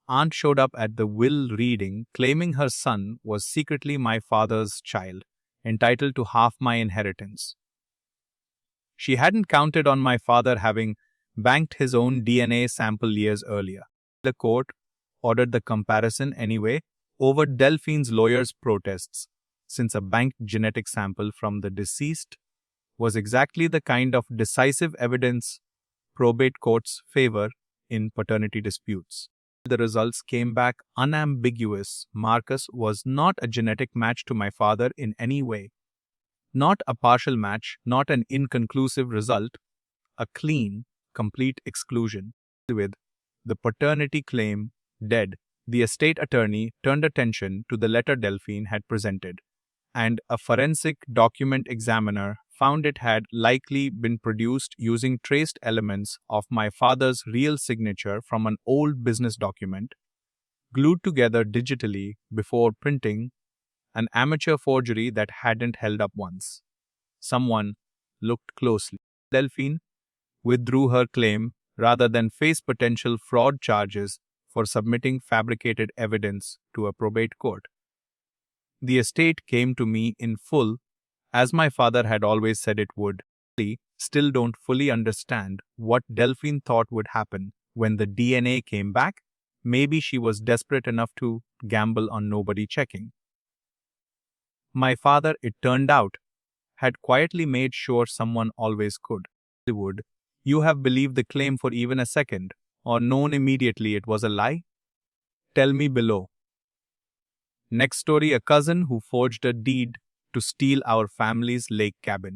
Aunt showed up at the will reading claiming her son was secretly my father's child, entitled to half my inheritance. She hadn't counted on my father having banked his own DNA sample years earlier. The court ordered the comparison anyway over Delphine's lawyer's protests, since a banked genetic sample from the deceased was exactly the kind of decisive evidence probate courts favor in paternity disputes. The results came back unambiguous. Marcus was not a genetic match to my father in any way. Not a partial match, not an inconclusive result, a clean, complete exclusion. With the paternity claim dead, the estate attorney turned attention to the letter Delphine had presented, and a forensic document examiner found it had likely been produced using traced elements of my father's real signature from an old business document, glued together digitally before printing, an amateur forgery that hadn't held up once. Someone looked closely. Delphine withdrew her claim rather than face potential fraud charges for submitting fabricated evidence to a probate court. The estate came to me in full, as my father had always said it would. I still don't fully understand what Delphine thought would happen when the DNA came back. Maybe she was desperate enough to gamble on nobody checking. My father, it turned out, had quietly made sure someone always could. Would you have believed the claim for even a second, or known immediately it was a lie? Tell me below. Next story: a cousin who forged a deed to steal our family's lake cabin.